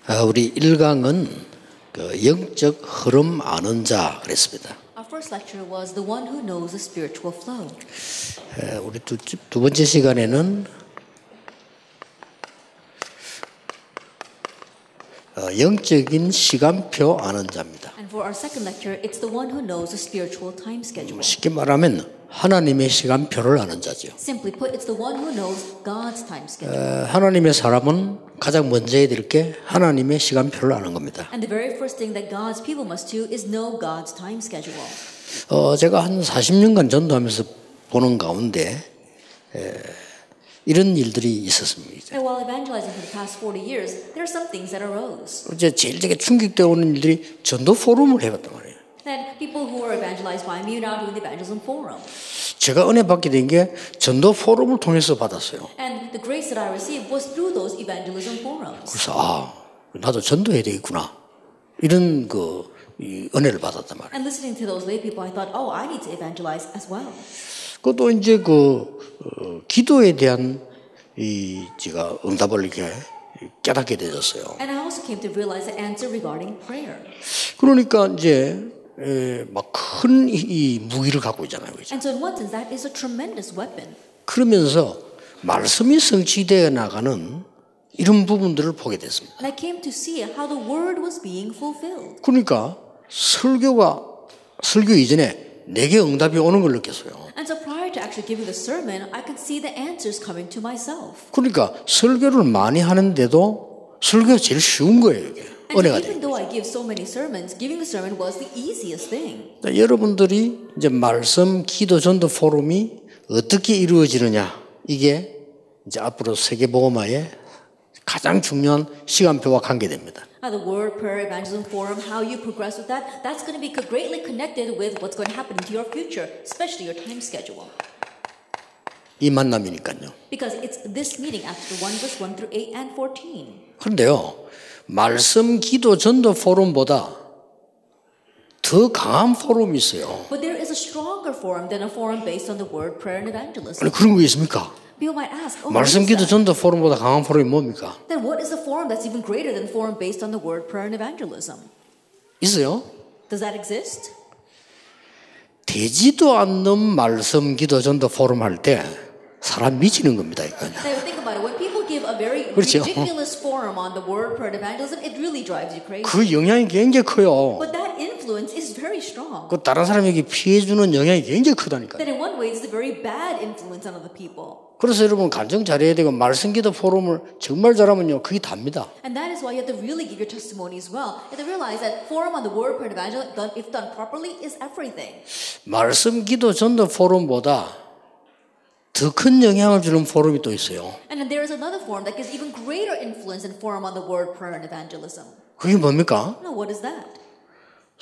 우리 1강은 그 영적 흐름 아는 자 그랬습니다. Our first lecture was the one who knows the spiritual flow. 우리 두 번째 시간에는 영적인 시간표 아는 자입니다. And for our second lecture, it's the one who knows the spiritual time schedule. 쉽게 말하면 하나님의 시간표를 아는 자죠. Simply put, it's the one who knows God's time schedule. 하나님의 사람은 가장 먼저 해야 될 게 하나님의 시간표를 아는 겁니다. And the very first thing that God's people must do is know God's time schedule. 제가 한 40년간 전도하면서 보는 가운데 이런 일들이 있었습니다. And while evangelizing for the past 40 years, there are some things that arose. 이제 제일 제게 충격되어 오는 일들이 전도 포럼을 해봤단 말이에요. Then people who were evangelized by me are now doing the evangelism forum. 제가 은혜 받게 된 게 전도 포럼을 통해서 받았어요. And the grace that I received was through those evangelism forums. 그래서 나도 전도해야 되겠구나 이런 이 은혜를 받았단 말이에요. And listening to those lay people, I thought, oh, I need to evangelize as well. 그것도 이제 기도에 대한 제가 응답을 이렇게 깨닫게 되었어요. And I also came to realize the answer regarding prayer. 그러니까 이제 막 큰 이 무기를 갖고 있잖아요, 그죠? And so in one sense, that is a tremendous weapon. 그러면서 말씀이 성취되어 나가는 이런 부분들을 보게 됐습니다. And I came to see how the word was being fulfilled. 그러니까 설교 이전에 내게 응답이 오는 걸 느꼈어요. And so prior to actually giving the sermon, I could see the answers coming to myself. 그러니까 설교를 많이 하는데도 설교가 제일 쉬운 거예요, 이게. And so 은혜가 even 돼요. though I give so many sermons, giving the sermon was the easiest thing. 여러분들이 이제 말씀 기도 전도 포럼이 어떻게 이루어지느냐 이게 이제 앞으로 세계복음화의 가장 중요한 시간표와 관계됩니다. Now the word, prayer, evangelism forum, how you progress with that, that's going to be greatly connected with what's going to happen into your future, especially your time schedule. 이 만남이니까요. Because it's this meeting, Acts 1 verse 1 through 8 and 14. 그런데요, 말씀 기도 전도 포럼보다 더 강한 포럼이 있어요. But there is a stronger forum than a forum based on the word, prayer, and evangelism. 아니 그런 거 있습니까? People might ask, oh, 말씀 기도 전도 포럼보다 강한 포럼이 뭡니까? then what is the forum that's even greater than forum based on the word, prayer, and evangelism? 있어요. Does that exist? 되지도 않는 말씀 기도 전도 포럼 할 때 사람 미치는 겁니다. 이건. Now think about it. When people give a very 그렇죠. ridiculous forum on the word, prayer, and evangelism, it really drives you crazy. 그 영향이 굉장히 커요. But that influence is very strong. 그 다른 사람에게 피해주는 영향이 굉장히 크다니까요. That in one way is a very bad influence on other people. 그래서 여러분 간증 잘해야 되고 말씀 기도 포럼을 정말 잘하면요 그게 답니다. And that is why you have to really give your testimony as well. You have to realize that forum on the word, prayer, and evangelism, if done properly, is everything. 말씀 기도 전도 포럼보다 더 큰 영향을 주는 포럼이 또 있어요. And then there is another forum that gives even greater influence than forum on the word, prayer, and evangelism. 그게 뭡니까? Now, what is that?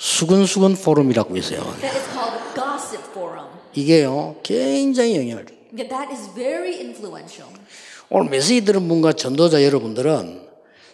수근수근 포럼이라고 있어요. That is called gossip forum. 이게요 굉장히 영향을 줘요. That is very influential. 오늘 메시지 들은 분과 전도자 여러분들은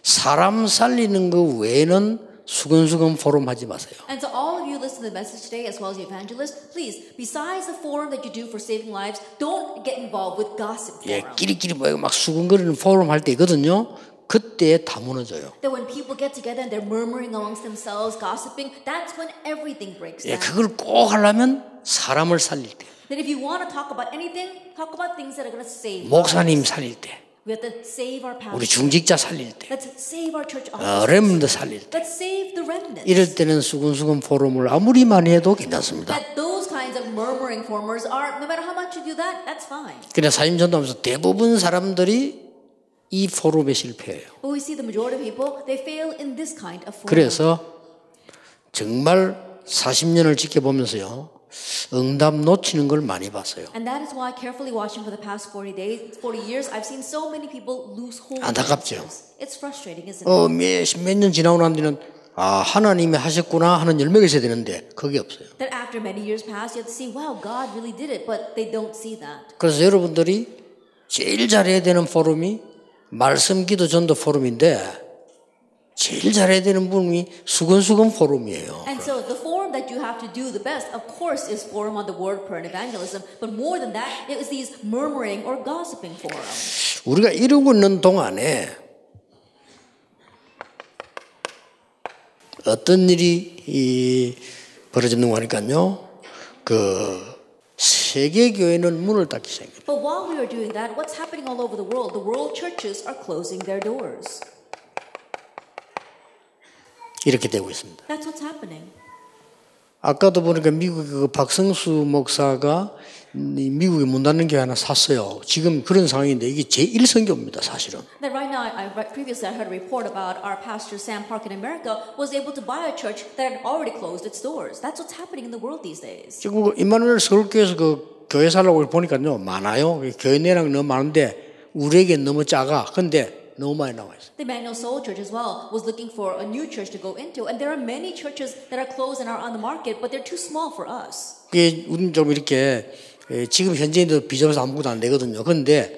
사람 살리는 것 외에는 수근수근 포럼 하지 마세요. And so all of you listen to the message today as well as the evangelists, please, besides the forum that you do for saving lives, don't get involved with gossip 예, forum. 끼리끼리 모여서 막 수근거리는 포럼 할 때 있거든요. 그때 다 무너져요. That when people get together and they're murmuring amongst themselves, gossiping, that's when everything breaks 예, down. 그걸 꼭 하려면 사람을 살릴 때, That if you want to talk about anything, talk about things that are going to save 목사님 lives. 살릴 때, We have to save our 우리 pastors. 중직자 살릴 때, Let's save our church officers. 렘넌트 살릴 때, Let's save the remnants. 이럴 때는 수근수근 포럼을 아무리 많이 해도 괜찮습니다. That those kinds of murmuring formers are, no matter how much you do that, that's fine. 그냥 사임 전도하면서 대부분 사람들이 이 포럼에 실패해요. But we see the majority of people, they fail in this kind of forum. 그래서 정말 40년을 지켜보면서요 응답 놓치는 걸 많이 봤어요. And that is why carefully watching for the past 40 years, I've seen so many people lose hold. 안타깝죠. It's frustrating, isn't it? 몇 년 지나고 난 뒤는 하나님이 하셨구나 하는 열매가 있어야 되는데 그게 없어요. That after many years pass, you have to see, wow, God really did it, but they don't see that. 그래서 여러분들이 제일 잘해야 되는 포럼이 말씀 기도 전도 포럼인데 제일 잘해야 되는 분이 수근수근 포럼이에요. And so the forum that you have to do the best, of course, is forum on the word, prayer, and evangelism. But more than that, it was these murmuring or gossiping forums. 우리가 이러고 있는 동안에 어떤 일이 벌어졌는가 하니까요. 세계 교회는 문을 닫기 시작합니다. But while we are doing that, what's happening all over the world churches are closing their doors. 이렇게 되고 있습니다. That's what's happening. 아까도 보니까 미국 박성수 목사가 미국에 문 닫는 교회 하나 샀어요. 지금 그런 상황인데 이게 제1선교입니다, 사실은. That right now, previously I heard a report about our pastor Sam Park in America was able to buy a church that had already closed its doors. That's what's happening in the world these days. 지금 임마누엘 서울교회에서 교회 살라고 보니까요, 많아요. 교회 내랑 너무 많은데 우리에게 너무 작아. 근데 너무 많이 나와 있어요. The Emmanuel Soul Church as well was looking for a new church to go into, and there are many churches that are closed and are on the market, but they're too small for us. 이게 우리는 좀 이렇게 지금 현재인도 비좁아서 아무것도 안 되거든요. 그런데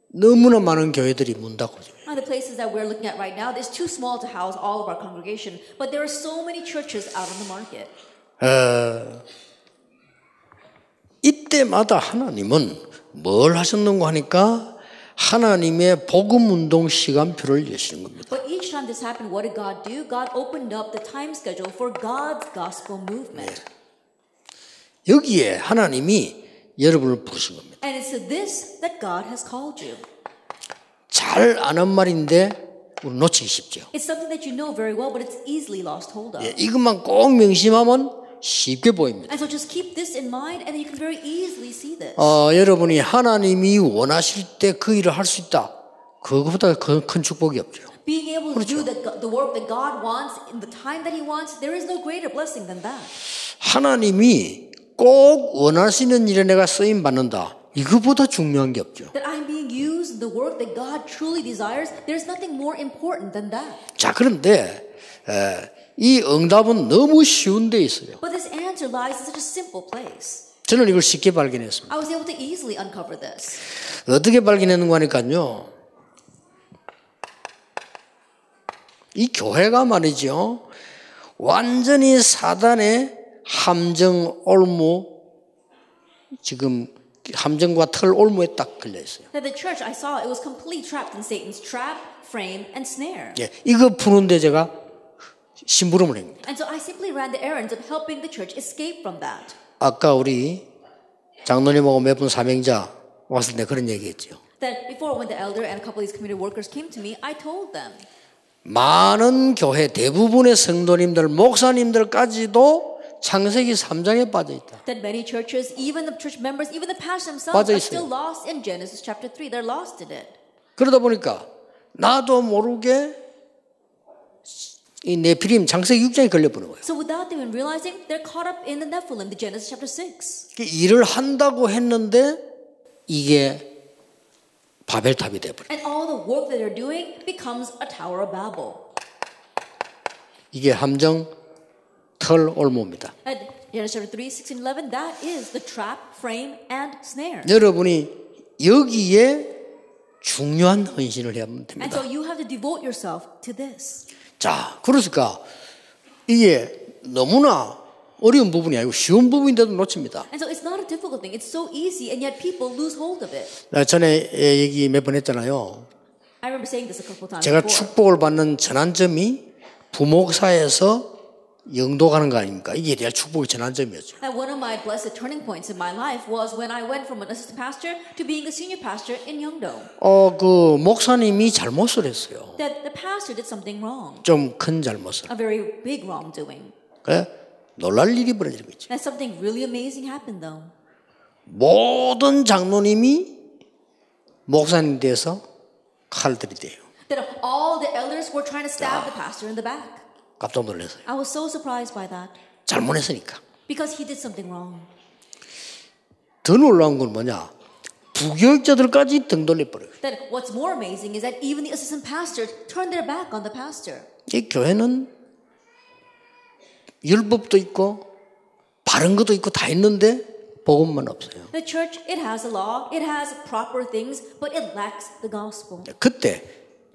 너무나 많은 교회들이 문 닫고 있어요. The places that we're looking at right now is too small to house all of our congregation, but there are so many churches out on the market. 이때마다 하나님은 뭘 하셨는가 하니까 하나님의 복음 운동 시간표를 여시는 겁니다. But each time this happened, what did God do? God opened up the time schedule for God's gospel movement. 여기에 하나님이 여러분을 부르신 겁니다. And it's to this that God has called you. 잘 아는 말인데 우리 놓치기 쉽죠. It's something that you know very well, but it's easily lost hold of. 이것만 꼭 명심하면 쉽게 보입니다. And so just keep this in mind, and then you can very easily see this. 여러분이 하나님이 원하실 때 그 일을 할 수 있다. 그것보다 큰 축복이 없죠. Being able to do the work that God wants in the time that He wants, there is no greater blessing than that. 하나님이 꼭 원하시는 일에 내가 쓰임 받는다. 이거보다 중요한 게 없죠. That I'm being used in the work that God truly desires, there's nothing more important than that. 자, 그런데 이 응답은 너무 쉬운 데 있어요. But this answer lies in such a simple place. 저는 이걸 쉽게 발견했습니다. I was able to easily uncover this. 어떻게 발견했는가 하니까요. 이 교회가 말이죠. 완전히 사단의 함정 올무, 지금 함정과 털 올무에 딱 걸려 있어요. That the church I saw, it was completely trapped in Satan's trap, frame, and snare. 이거 푸는데 제가 심부름을 합니다. And so I simply ran the errands of helping the church escape from that. 아까 우리 장로님하고 몇 분 사명자 왔을 때 그런 얘기했죠. That before when the elder and a couple of these community workers came to me, I told them. 많은 교회 대부분의 성도님들, 목사님들까지도 창세기 3장에 빠져 있다. That many churches, even the church members, even the pastors themselves 빠져 are 있어요. still lost in Genesis chapter 3. They're lost in it. 그러다 보니까 나도 모르게 이 네피림 창세기 6장에 걸려버는 거예요. So without them even realizing, they're caught up in the Nephilim, the Genesis chapter 6. 일을 한다고 했는데 이게 바벨탑이 돼버려요. And all the work that they're doing becomes a Tower of Babel. 이게 함정 털 올무입니다. And Genesis chapter 3, 16, 11, that is the trap, frame, and snare. 여러분이 여기에 중요한 헌신을 해야 And 됩니다. so you have to devote yourself to this. 자, 그러니까 이게 너무나 어려운 부분이 아니고 쉬운 부분인데도 놓칩니다. And so it's not a difficult thing. It's so easy, and yet people lose hold of it. 전에 얘기 몇 번 했잖아요. I remember saying this a couple times 제가 before. 축복을 받는 전환점이 부목사에서 영도 가는 거 아닙니까? 이게 대한 축복의 전환점이었죠. And one of my blessed turning points in my life was when I went from an assistant pastor to being a senior pastor in Yeongdo. 그 목사님이 잘못을 했어요. That the pastor did something wrong, 좀 큰 잘못을. a very big wrongdoing. 놀랄 일이 벌어지는 거죠. And something really amazing happened though. 모든 장로님이 목사님 돼서 칼 들이대요. That all the elders were trying to stab the pastor in the back. 깜짝 놀랐어요. I was so surprised by that 잘못했으니까. because he did something wrong. 더 놀라운 건 뭐냐? 부교육자들까지 등 돌려버려요. That what's more amazing is that even the assistant pastors turned their back on the pastor. 이 교회는 율법도 있고 바른 것도 있고 다 있는데 복음만 없어요. The church, it has a law, it has proper things, but it lacks the gospel. 그때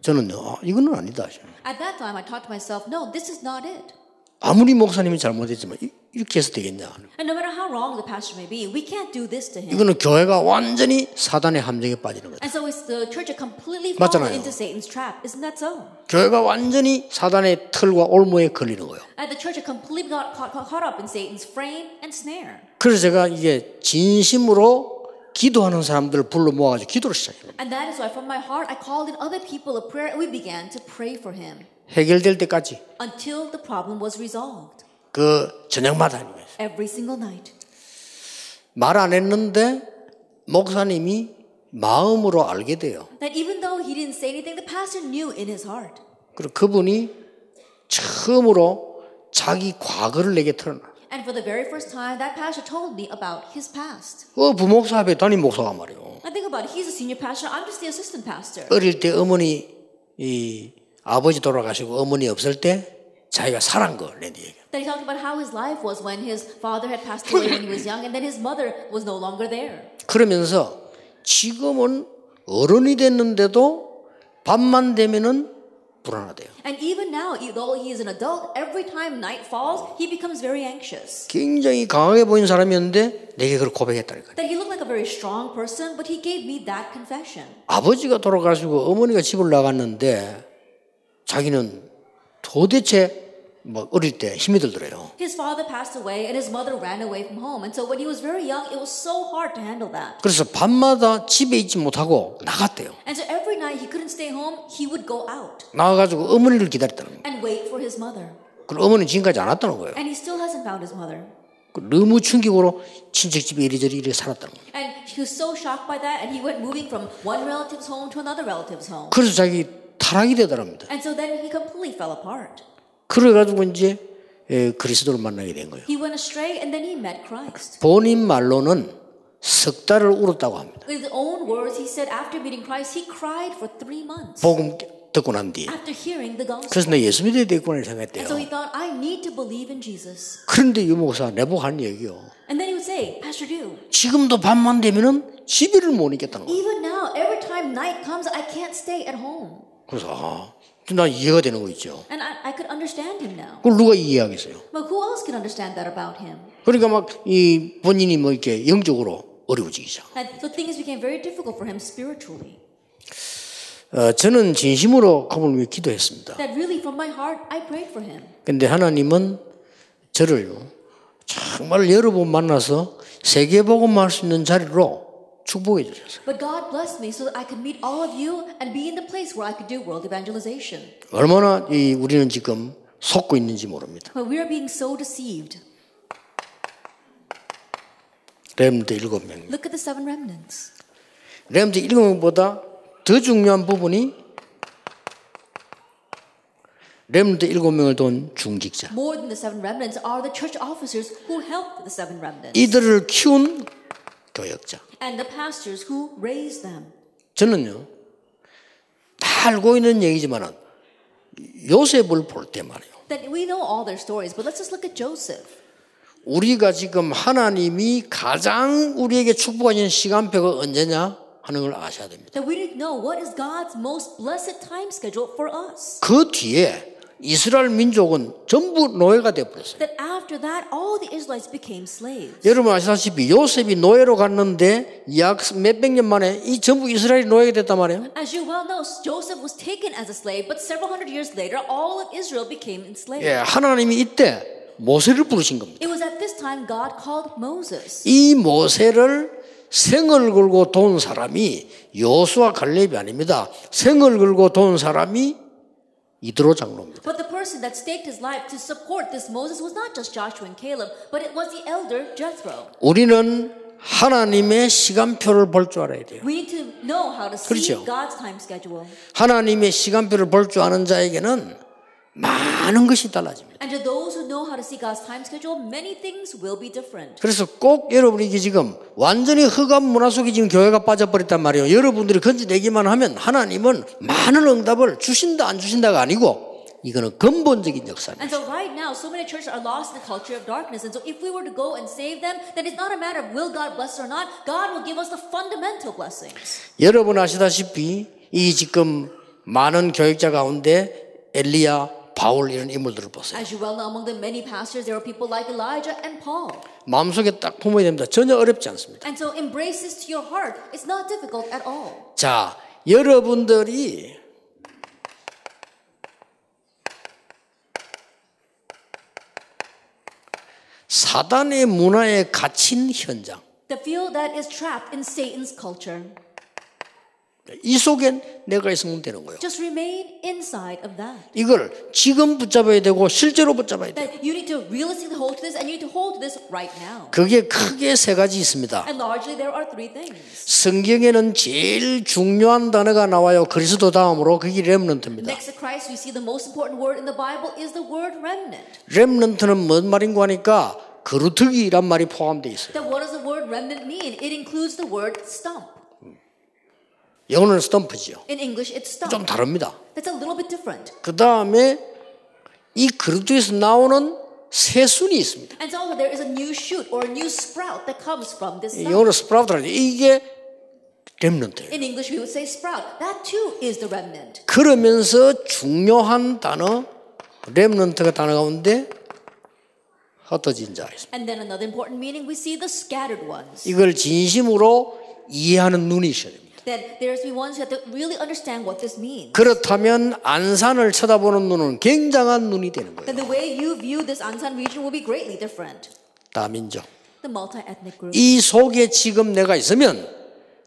저는요, 이거는 아니다. At that time, I thought to myself, no, this is not it. 아무리 목사님이 잘못했지만 이렇게 해서 되겠냐. And no matter how wrong the pastor may be, we can't do this to him. 이거는 교회가 완전히 사단의 함정에 빠지는 거죠. And so it's the church that completely 맞잖아요. fallen into Satan's trap. Isn't that so? 교회가 완전히 사단의 틀과 올무에 걸리는 거예요. And the church that completely got caught up in Satan's frame and snare. 그래서 제가 이게 진심으로 기도하는 사람들을 불러 모아가지고 기도를 시작해요. And that is why from my heart I called in other people of prayer and we began to pray for him 해결될 때까지 until the problem was resolved. 그 저녁마다 하는 거예요. Every single night. 말 안 했는데 목사님이 마음으로 알게 돼요. That even though he didn't say anything, the pastor knew in his heart. 그리고 그분이 처음으로 자기 과거를 내게 털어놔. And for the very first time, that pastor told me about his past. 부목사 앞에 담임 목사가 말이요. I think about it. He's a senior pastor. I'm just the assistant pastor. 어릴 때 어머니 아버지 돌아가시고 어머니 없을 때 자기가 살한 거 내 얘기. Then he talked about how his life was when his father had passed away when he was young, and then his mother was no longer there. 그러면서 지금은 어른이 됐는데도 밤만 되면은 불안하대요. And even now, though he is an adult, every time night falls, he becomes very anxious. 굉장히 강하게 보이는 사람이었는데 내게 그걸 고백했다니까요. That he looked like a very strong person, but he gave me that confession. 아버지가 돌아가시고 어머니가 집을 나갔는데 자기는 도대체 뭐 어릴 때 힘이 들더래요. His father passed away and his mother ran away from home. And so when he was very young, it was so hard to handle that. 그래서 밤마다 집에 있지 못하고 나갔대요. And so every night he couldn't stay home, he would go out 나가가지고 어머니를 기다렸다는 거예요. and wait for his mother. 그리고 어머니는 지금까지 안 왔다는 거예요. And he still hasn't found his mother. 너무 충격으로 친척집에 이리저리 이렇게 살았다는 거예요. And he was so shocked by that, and he went moving from one relative's home to another relative's home. 그래서 자기 타락이 되더랍니다. And so then he completely fell apart. 그래가지고 이제 그리스도를 만나게 된 거예요. He went astray, and then he met Christ. 본인 말로는 석 달을 울었다고 합니다. With his own words, he said after meeting Christ, he cried for 3 months. 복음 듣고 난 뒤에. After hearing the gospel. 그래서 나 예수 믿어야 되겠구나 생각했대요. And so he thought, I need to believe in Jesus. 그런데 유 목사 내보고 하는 얘기요. And then he would say, Pastor Du, 지금도 밤만 되면은 집에를 못 있겠다는 거예요. even now, every time night comes, I can't stay at home. 그래서 나 이해가 되는 거 있죠. And I could understand him now. 그걸 누가 이해하겠어요? But who else can understand that about him? 그러니까 막 이 본인이 뭐 이렇게 영적으로 어려워지기 시작. And so things became very difficult for him spiritually. 저는 진심으로 그분을 위해 기도했습니다. That really from my heart, I prayed for him. 근데 하나님은 저를요 정말 여러 번 만나서 세계복음 할 수 있는 자리로 축복해 주셨어요. But God blessed me so that I could meet all of you and be in the place where I could do world evangelization. 얼마나 우리는 지금 속고 있는지 모릅니다. But we are being so deceived. 렘드 7명. Look at the 7 remnants. 렘드 7명보다 더 중요한 부분이 렘드 7명을 돈 중직자. More than the 7 remnants are the church officers who helped the 7 remnants. 이들을 키운 교역자. And the pastors who raised them. 저는요 다 알고 있는 얘기지만은 요셉을 볼 때 말이에요. That we know all their stories, but let's just look at Joseph. 우리가 지금 하나님이 가장 우리에게 축복하신 시간표가 언제냐 하는 걸 아셔야 됩니다. That we need to know what is God's most blessed time schedule for us. 그 뒤에 이스라엘 민족은 전부 노예가 되어버렸어요. That after that, all the Israelites became slaves. 여러분 아시다시피 요셉이 노예로 갔는데 약 몇백 년 만에 이 전부 이스라엘이 노예가 됐단 말이에요. As you well know, Joseph was taken as a slave, but several hundred years later, all of Israel became enslaved. 예, 하나님이 이때 모세를 부르신 겁니다. It was at this time God called Moses. 이 모세를 생을 걸고 도운 사람이 여호수아 갈렙이 아닙니다. 생을 걸고 도운 사람이 이드로 장로입니다. But the person that staked his life to support this Moses was not just Joshua and Caleb, but it was the elder Jethro. 우리는 하나님의 시간표를 볼 줄 알아야 돼요. We need to know how to see 그렇죠. God's time schedule. 하나님의 시간표를 볼 줄 아는 자에게는 많은 것이 달라집니다. And to those who know how to see God's time schedule, many things will be different. 그래서 꼭 여러분이 지금 완전히 흑암 문화 속에 지금 교회가 빠져버렸단 말이에요. 여러분들이 건져내기만 하면 하나님은 많은 응답을 주신다 안 주신다가 아니고 이거는 근본적인 역사입니다. And so right now, so many churches are lost in the culture of darkness. And so if we were to go and save them, then it's not a matter of will God bless or not. God will give us the fundamental blessings. 여러분 아시다시피 이 지금 많은 교역자 가운데 엘리야, 바울 이런 인물들을 보세요. As you well know, among the many pastors, there are people like Elijah and Paul. 마음속에 딱 품어야 됩니다. 전혀 어렵지 않습니다. And so embrace this to your heart. It's not difficult at all. 자, 여러분들이 사단의 문화에 갇힌 현장, The field that is trapped in Satan's culture. 이 속엔 내가 있으면 되는 거예요. Just remain inside of that. 이걸 지금 붙잡아야 되고 실제로 붙잡아야 돼요. That you need to realistically hold to this and you need to hold to this right now. 그게 크게 세 가지 있습니다. And largely there are three things. 성경에는 제일 중요한 단어가 나와요. 그리스도 다음으로 그게 렘넌트입니다. Next to Christ, we see the most important word in the Bible is the word remnant. 렘넌트는 뭔 말인고 하니까 거루터기란 말이 포함되어 있어요. Then what does the word remnant mean? It includes the word stump. 영어는 스탬프지요. In English, it's stump. 좀 다릅니다. That's a little bit different. 그 다음에 이 거루터기에서 나오는 새순이 있습니다. And so there is a new shoot or a new sprout that comes from this stump. 영어로 스프라우트라는 이게 렘넌트예요. In English, we would say sprout. That too is the remnant. 그러면서 중요한 단어 렘넌트가 단어 가운데 흩어진 자 있습니다. And then another important meaning, we see the scattered ones. 이걸 진심으로 이해하는 눈이 있어야 됩니다. That there's the ones who have to really understand what this means. 그렇다면 안산을 쳐다보는 눈은 굉장한 눈이 되는 거예요. Then the way you view this Ansan region will be greatly different. 다민족. The multi-ethnic group. 이 속에 지금 내가 있으면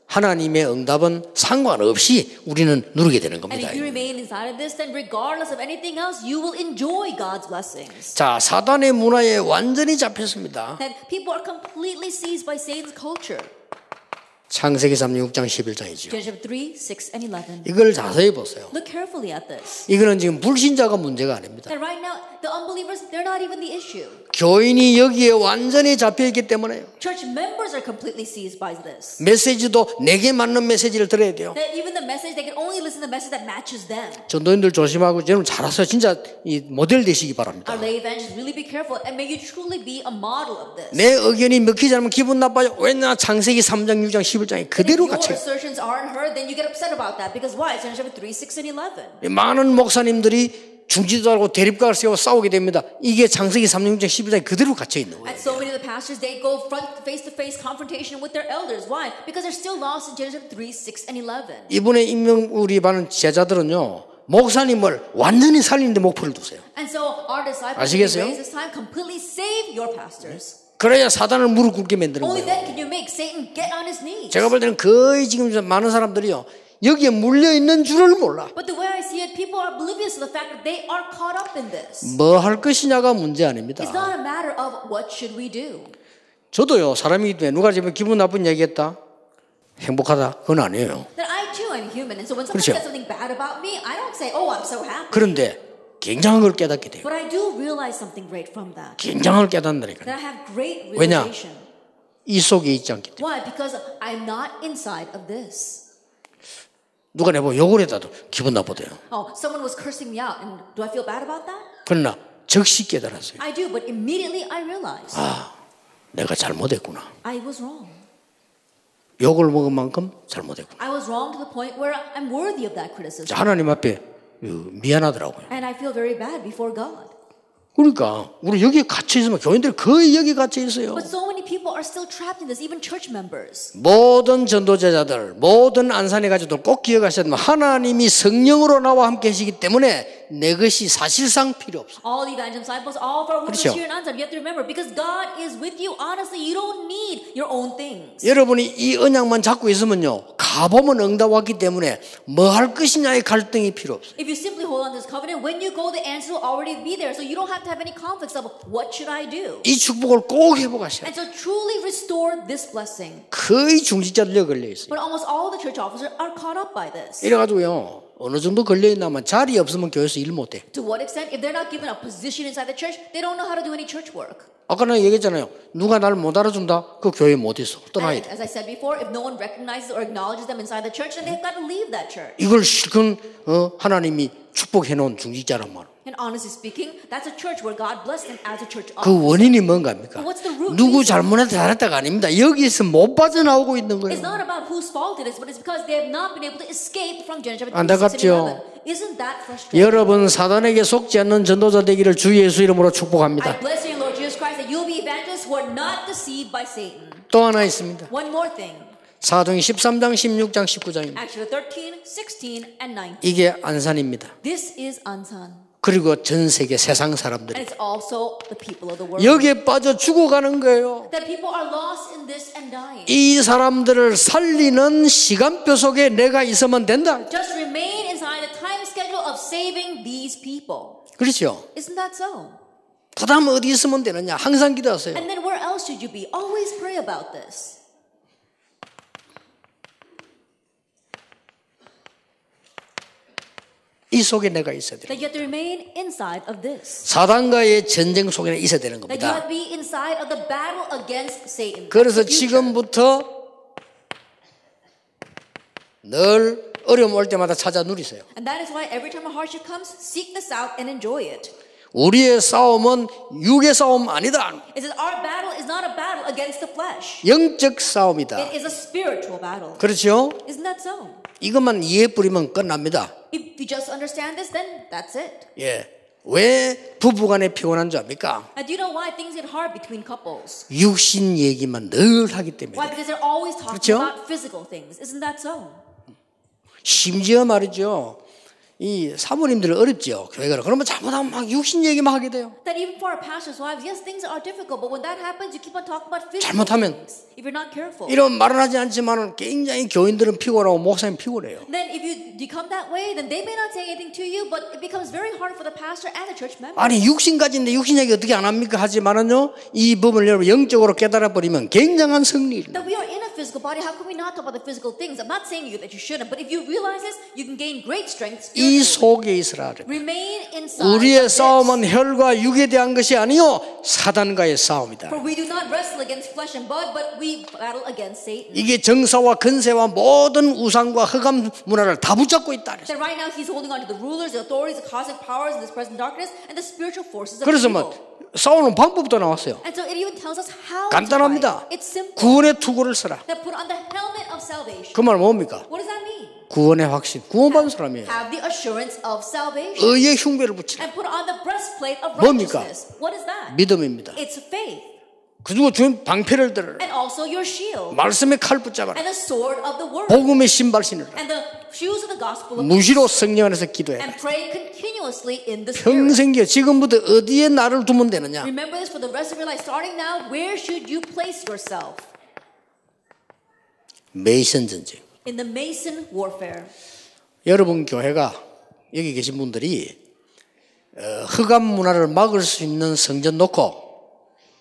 하나님의 응답은 상관없이 우리는 누리게 되는 And 겁니다. if you remain inside of this, then regardless of anything else, you will enjoy God's blessings. 자, 사단의 문화에 완전히 잡혔습니다. That people are completely seized by Satan's culture. 창세기 36장 11장이죠. Genesis 3, 6, and 11. 이걸 자세히 보세요. Look carefully at this. 이거는 지금 불신자가 문제가 아닙니다. That right now, the unbelievers, they're not even the issue. 교인이 여기에 완전히 잡혀있기 때문에요. Church members are completely seized by this. 메시지도 내게 맞는 메시지를 들어야 돼요. That even the message, they can only listen to the message that matches them. 전도인들 조심하고 여러분 잘하세요. 진짜 이 모델 되시기 바랍니다. Our lay evangelists, really be careful and may you truly be a model of this. 내 의견이 먹히지 않으면 기분 나빠요. 왜냐 창세기 3장 6장 11장이 그대로 If your 같이 assertions aren't heard, then you get upset about that. Because why? Genesis 3, 6, and 11. 많은 목사님들이 중지도하고 대립각을 세워 싸우게 됩니다. 이게 창세기 3장 6장 11장이 그대로 갇혀 있는 거예요. And so many of the pastors, they go face-to-face confrontation with their elders. Why? Because they're still lost in Genesis 3, 6, and 11. 이번에 임명 우리 받은 제자들은요. 목사님을 완전히 살리는데 목표를 두세요. And so our disciples, 아시겠어요? raise this time, completely save your pastors. 그래야 사단을 무릎 꿇게 만드는 Only 거예요. then can you make Satan get on his knees. 제가 볼 때는 거의 지금 많은 사람들이요. 여기에 물려 있는 줄을 몰라. But the way I see it, people are oblivious to the fact that they are caught up in this. 뭐 할 것이냐가 문제 아닙니다. It's not a matter of what should we do. 저도요. 사람이기 때문에 누가 지금 기분 나쁜 얘기했다. 행복하다. 그건 아니에요. That I too am human. And so when someone 그렇죠. says something bad about me, I don't say, oh, I'm so happy. 그런데 굉장한 걸 깨닫게 돼요. But I do realize something great from that. 굉장한 걸 깨닫는다니까요. That I have great 왜냐? realization. 이 속에 있지 않기 때문에. Why? Because I'm not inside of this. 누가 내보고 욕을 했다도 기분 나쁘대요. Oh, someone was cursing me out, and do I feel bad about that? 그러나 즉시 깨달았어요. I do, but immediately I realized 내가 잘못했구나. I was wrong. 욕을 먹은 만큼 잘못했구나. I was wrong to the point where I'm worthy of that criticism. 하나님 앞에 미안하더라고요. And I feel very bad before God. 그러니까 우리 여기에 갇혀 있으면 교인들이 거의 여기 갇혀 있어요. But so many people are still trapped in this, even church members. 모든 전도제자들, 모든 안산의 가족들 꼭 기억하셔야 됩니다. 하나님이 성령으로 나와 함께 하시기 때문에 내 것이 사실상 필요 없어요. All evangelical disciples, all of our workers 그렇죠. here in Ansan, you have to remember, because God is with you, honestly, you don't need your own things. 여러분이 이 언약만 잡고 있으면요. 가보면 응답 왔기 때문에 뭐 할 것이냐의 갈등이 필요 없어요. If you simply hold on to this covenant, when you go, the answer will already be there. So you don't have to have any conflicts of what should I do. 이 축복을 꼭 회복하셔야 돼요. And so truly restore this blessing. 거의 중직자들 여기 걸려 있어요. But almost all the church officers are caught up by this. 이래가지고요. 어느 정도 걸려 있나면 자리 없으면 교회에서 일 못해. To what extent? If they're not given a position inside the church, they don't know how to do any church work. 아까 내가 얘기했잖아요. 누가 나를 못 알아준다? 그 교회 못 있어. 떠나야 And 돼. as I said before, if no one recognizes or acknowledges them inside the church, then they've got to leave that church. 이걸 실컷 하나님이 축복해 놓은 중직자란 말이에요. And honestly speaking, that's a church where God blessed them as a church 그 office. 원인이 뭔가입니까? What's the root 누구 reason? 잘못해서 잘했다가 아닙니다. 여기서 못 빠져나오고 있는 It's 거예요. not about whose fault it is, but it's because they have not been able to escape from Genesis chapter 6 안타깝죠? and 11. Isn't that frustrating? 여러분 사단에게 속지 않는 전도자 되기를 주 예수 이름으로 축복합니다. I bless you, Lord Jesus Christ, that you'll be evangelists who are not deceived by Satan. 또 하나 있습니다. One more thing. 사도행 13장, 16장, 19장입니다. Acts 13, 16, and 19. 이게 안산입니다. This is Ansan. 그리고 전 세계 세상 And 사람들이 it's also the people of the world. 여기에 빠져 죽어가는 거예요. That people are lost in this and dying. 이 사람들을 살리는 시간표 속에 내가 있으면 된다. Just remain inside the time schedule of saving these people. 그렇죠? Isn't that so? 부담 어디 있으면 되느냐? 항상 기도하세요. And then where else should you be? Always pray about this. 이 속에 내가 있어야 돼. That you have to remain inside of this. 사단과의 전쟁 속에 있어야 되는 That you have 겁니다. to be inside of the battle against Satan. 그래서 That's the future. 지금부터 늘 어려움 올 때마다 찾아 누리세요. And that is why every time a hardship comes, seek this out and enjoy it. 우리의 싸움은 육의 싸움 아니다. It says our battle is not a battle against the flesh. 영적 싸움이다. It is a spiritual battle. 그렇죠? Isn't that so? 이것만 이해 뿌리면 끝납니다. If you just understand this, then that's it. 예. 왜 부부간에 피곤한 줄 압니까? And do you know why things get hard between couples? 육신 얘기만 늘 하기 Why? 때문에. Because they're always talking 그렇죠? about physical things. Isn't that so? 심지어 말이죠. 이 사모님들 어렵죠. 교회가 그러면 잘못하면 막 육신 얘기만 하게 돼요. That even for our pastors' wives, yes, things are difficult, but when that happens, you keep on talking about physical 잘못하면 things. If you're not careful. 이런 말은 하지 않지만 굉장히 교인들은 피곤하고 목사님 피곤해요. Then if you become that way, then they may not say anything to you, but it becomes very hard for the pastor and the church member. 아니 육신 가진데 육신 얘기 어떻게 안 합니까? 하지만은요 이 부분을 여러분 영적으로 깨달아 버리면 굉장한 승리입니다. That we are in a physical body, how can we not talk about the physical things? I'm not saying that you shouldn't, but if you realize this, you can gain great strength 이 spiritually. 속에 있으라. Remain inside. 우리의 of this. 싸움은 혈과 육에 대한 것이 아니요 사단과의 싸움이다. For we do not wrestle against flesh and blood, but we battle against Satan. 이게 정사와 근세와 모든 우상과 흑암 문화를 다 붙잡고 있다. That right now he's holding on to the rulers, the authorities, the cosmic powers in this present darkness, and the spiritual forces of 그래서 evil. 뭐 싸우는 방법도 나왔어요. And so it even tells us how 간단합니다. to fight. It's simple. 구원의 투구를 써라. That put on the helmet of salvation. 그 말 뭡니까? What does that mean? 구원의 확신. 구원받은 사람이에요. Have the assurance of salvation. 의의 흉배를 붙이라. And put on the breastplate of 뭡니까? righteousness. What is that? 믿음입니다. It's faith. 그리고 주님 방패를 들으라. And also your shield. 말씀의 칼 붙잡아라. And the sword of the word. 복음의 신발 신으라. And the shoes of the gospel of 무시로 성령 안에서 기도해라. and pray continuously in the spirit. 평생기에 지금부터 어디에 나를 두면 되느냐? Remember this for the rest of your life. Starting now, where should you place yourself? 메이션 전쟁. In the Mason warfare. 여러분 교회가 여기 계신 분들이 흑암 문화를 막을 수 있는 성전 놓고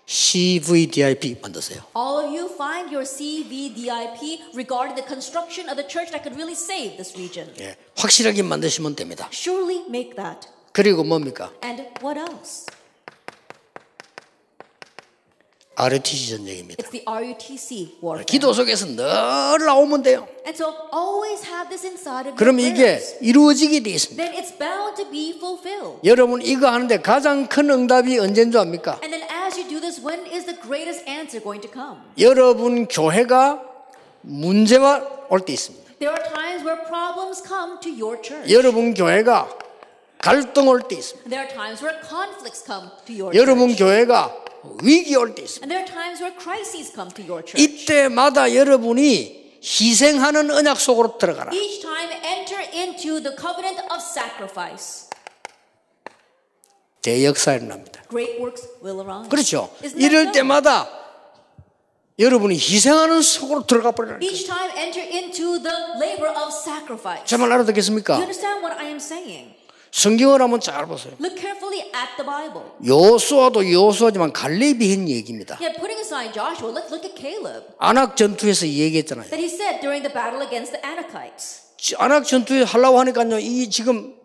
CVDIP 만드세요. All of you find your CVDIP regarding the construction of the church that could really save this region. 예, 확실하게 만드시면 됩니다. Surely make that. 그리고 뭡니까? And what else? RUTC 전쟁입니다. It's the RUTC warfare. 기도 속에서 늘 나오면 돼요. And so always have this inside of your 그럼 이게 prayers. 이루어지게 돼 있습니다. Then it's bound to be fulfilled. 여러분 이거 하는데 가장 큰 응답이 언제인 줄 압니까? And then as you do this, when is the greatest answer going to come? 여러분 교회가 문제가 올 때 있습니다. There are times where problems come to your church. 여러분 교회가 갈등 올 때 있습니다. There are times where conflicts come to your 여러분 church. 교회가 위기 올 때 있습니다. And there are times where crises come to your church. 이때마다 여러분이 희생하는 언약 속으로 들어가라. Each time enter into the covenant of sacrifice. 대역사 일어납니다. Great works will arise. 그렇죠. Isn't that 이럴 so? 때마다 여러분이 희생하는 속으로 들어가 버리라. Each time enter into the labor of sacrifice. 제 말 You 알아듣겠습니까? understand what I am saying? 성경을 한번 잘 보세요. Look carefully at the Bible. 여호수아도 여호수아지만 갈렙이 한 얘기입니다. Yet putting aside Joshua, let's look at Caleb. 안악 전투에서 얘기했잖아요. That he said during the battle against the Anakites. 안악 전투에 하려고 하니까요. 이 지금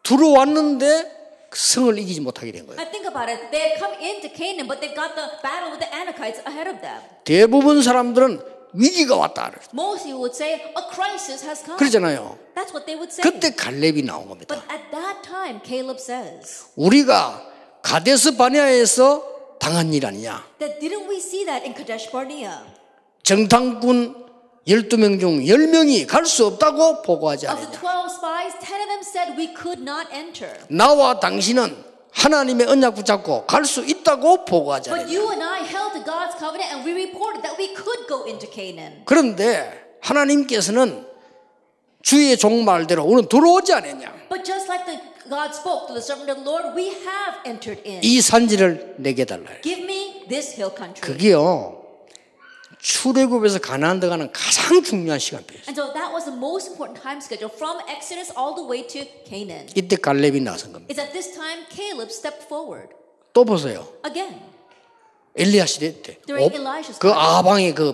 들어왔는데 성을 이기지 못하게 된 거예요. I think about it. They had come into Canaan, but they've got the battle with the Anakites ahead of them. 대부분 사람들은 위기가 왔다. Mostly would say, a crisis has come. 그러잖아요. That's what they would say. 그때 갈렙이 나온 겁니다. But at that time, Caleb says, 우리가 가데스 바네아에서 당한 일 아니냐. that didn't we see that in Kadesh Barnea? 정탐꾼 12명 중 10명이 갈 수 없다고 보고하지 Of the 않느냐. 12 spies, 10 of them said we could not enter. 나와 당신은 하나님의 언약 붙잡고 갈 수 있다고 보고하지 But 않느냐. you and I held to God's covenant and we reported that we could go into Canaan. 그런데 하나님께서는 주의 종 말대로 오늘 들어오지 않았냐. But just like God spoke to the servant of the Lord, we have entered in. 이 산지를 내게 달라요. Give me this hill country. 그게요. 출애굽에서 가나안 들어가는 가장 중요한 시간표예요. And so that was the most important time schedule from Exodus all the way to Canaan. 이때 갈렙이 나선 겁니다. It's at this time Caleb stepped forward. 또 보세요. Again. 엘리야 시대 때 During Elijah's 그 time. 아방의 그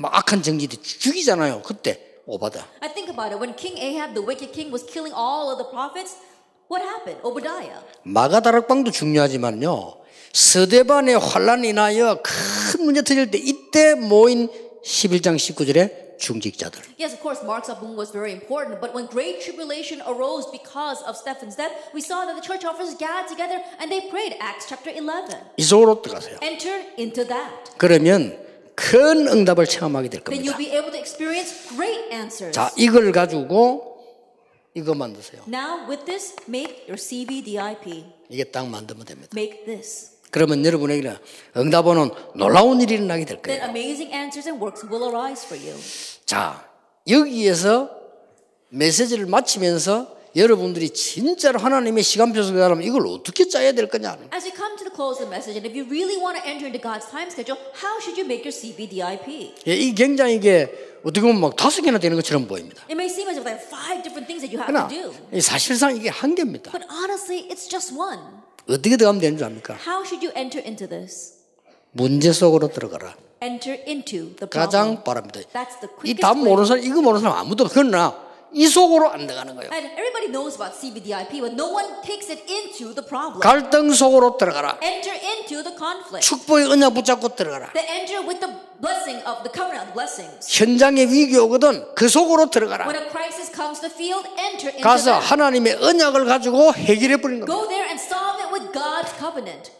악한 정치들 죽이잖아요. 그때 오바다. I think about it. When King Ahab, the wicked king, was killing all of the prophets, what happened? Obadiah. 마가다락방도 중요하지만요. 스데반의 환란이 인하여 큰 문제 터질 때 이때 모인 11장 19절에 중직자들. Yes, of course, Mark's upbringing was very important, but when great tribulation arose because of Stephen's death, we saw that the church officers gathered together and they prayed. Acts chapter 11. 이 속으로 들어가세요. Enter into that. 그러면 큰 응답을 체험하게 될 Then 겁니다. you'll be able to experience great answers. 자, 이걸 가지고 이거 만드세요. Now, with this, make your CVDIP. 이게 딱 만들면 됩니다. Make this. 그러면 여러분에게는 응답하는 놀라운 일이 일어나게 될 Then 거예요. amazing answers and works will arise for you. 자, 여기에서 메시지를 마치면서 여러분들이 진짜로 하나님의 시간표 속에 살면 이걸 어떻게 짜야 될 거냐. As we come to the close of the message, and if you really want to enter into God's time schedule, how should you make your CVDIP? 예, 이 굉장히 이게 어떻게 보면 막 5개나 되는 것처럼 보입니다. It may seem as if there are 5 different things that you have 그러나 to do. 사실상 이게 한 개입니다. But honestly, it's just one. 어떻게 들어가면 되는 줄 압니까? How should you enter into this? 문제 속으로 들어가라. Enter into the problem. 가장 바랍니다. That's the 이 quickest 답 way. 모르는 사람, 이거 모르는 사람 아무도 없어. 그러나 이 속으로 안 들어가는 거예요. And everybody knows about CVDIP, but no one takes it into the problem. 갈등 속으로 들어가라. Enter into the conflict. 축복의 언약 붙잡고 들어가라. Then enter with the blessing of the covenant of blessings. 현장에 위기 오거든 그 속으로 들어가라. When a crisis comes to the field, enter into 가서 that. 하나님의 언약을 가지고 해결해 버리는 겁니다. Go there and solve it with God's covenant.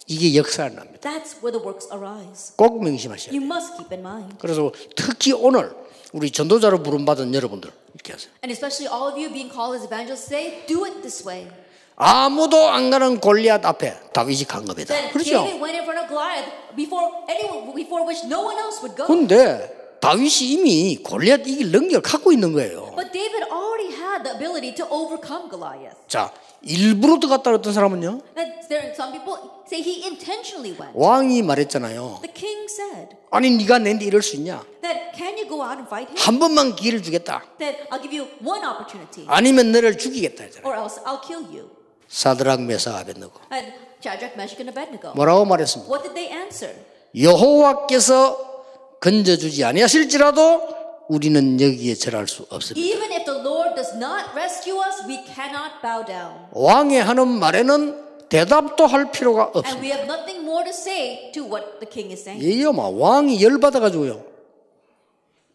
이게 역사를 납니다. That's where the works arise. 꼭 명심하셔야 돼요. You must keep in mind. 그래서 특히 오늘 우리 전도자로 부름받은 여러분들 이렇게 하세요. And especially all of you being called as evangelists today, do it this way. 아무도 안 가는 골리앗 앞에 다윗이 간 겁니다. Then 그렇죠? David went in front of Goliath before which no one else would go. 그런데 다윗이 이미 골리앗 이길 능력을 갖고 있는 거예요. But David already had the ability to overcome Goliath. 자, 일부러 들어갔다 어떤 사람은요? And there, some people say he intentionally went. 왕이 말했잖아요. The king said 아니 네가 내한테 이럴 수 있냐? that can you go out and fight him? 한 번만 기회를 주겠다. That I'll give you one opportunity, 아니면 너를 죽이겠다 했잖아요. or else I'll kill you. 사드락 메사 아벳느고 And Shadrach, Meshach, and Abednego. 뭐라고 말했습니까? What did they answer? 여호와께서 건져주지 아니하실지라도 우리는 여기에 절할 수 없습니다. Even if the Lord does not rescue us, we cannot bow down. 왕이 하는 말에는 대답도 할 필요가 And 없습니다. we have nothing more to say to what the king is saying. 예여마 왕이 열받아가지고요.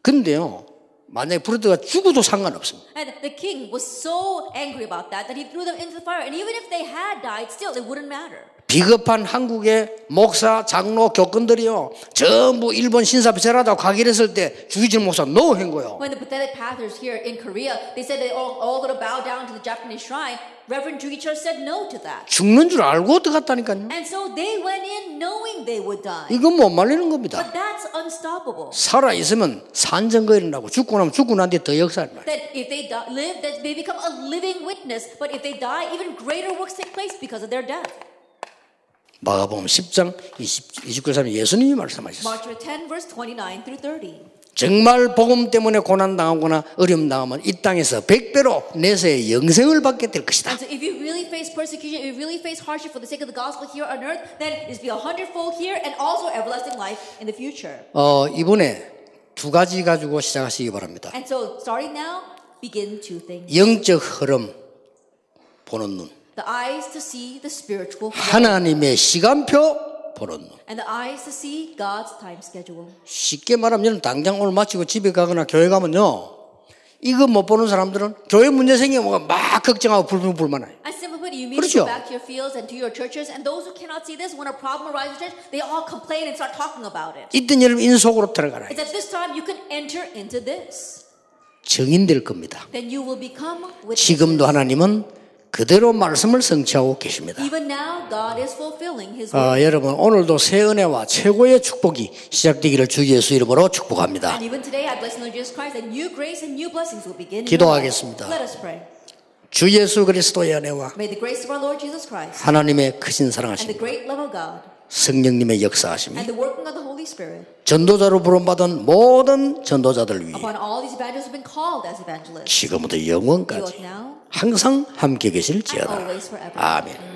근데요 만약에 브루드가 죽어도 상관없습니다. And the king was so angry about that he threw them into the fire. And even if they had died, still it wouldn't matter. 비겁한 한국의 목사, 장로, 교권들이요 전부 일본 신사비sel하다고 가기했을 때 주의질 목사 노한 거예요. When the pathetic pastors here in Korea, they said they all going to bow down to the Japanese shrine, Reverend Jugi-cho said no to that. 죽는 줄 알고 들어갔다니까요. And so they went in knowing they would die. 이건 못 말리는 겁니다. But that's unstoppable. 살아 있으면 산전거 일어나고 죽고 나면 죽고 난 뒤에 더 역사를 나요. That if they live, that they become a living witness. But if they die, even greater works take place because of their death. 마가복음 10장 29절 예수님이 말씀하셨어요. Mark 10, verse 29 through 30. 정말 복음 때문에 고난당하거나 어려움 당하면 이 땅에서 100배로 내세의 영생을 받게 될 것이다. And so if you really face persecution, if you really face hardship for the sake of the gospel here on earth, then it's be 100-fold here and also everlasting life in the future. 이번에 두 가지 가지고 시작하시기 바랍니다. And so starting now, begin 2 things. 영적 흐름 보는 눈, The eyes to see the spiritual flow. 하나님의 시간표 보는 눈. and the eyes to see God's time schedule. 쉽게 말하면 여러분 당장 오늘 마치고 집에 가거나 교회 가면요. 이거 못 보는 사람들은 교회 문제 생기면 막 걱정하고 불만해요. And simply put, you 그렇죠? immediately go back to your fields and to your churches, and those who cannot see this, when a problem arises in church, they all complain and start talking about it. 이때 여러분 인속으로 들어가라. It's at this time you can enter into this. 증인될 겁니다. Then you will become witnesses. 지금도 하나님은 그대로 말씀을 성취하고 계십니다. Even now, God is fulfilling His word. 여러분 오늘도 새 은혜와 최고의 축복이 시작되기를 주 예수 이름으로 축복합니다. And even today, I bless in the Lord Jesus Christ that new grace and new blessings will begin. 기도하겠습니다. Let us pray. 주 예수 그리스도의 은혜와 May the grace of our Lord Jesus Christ 하나님의 크신 and the 사랑하심, great love of God 성령님의 역사하심이 and the working of the Holy Spirit 전도자로 부름받은 모든 전도자들 위해 upon all these evangelists who have been called as evangelists, 지금부터 both 영원까지 now 항상 함께 and 계실지어다. always forever. 아멘.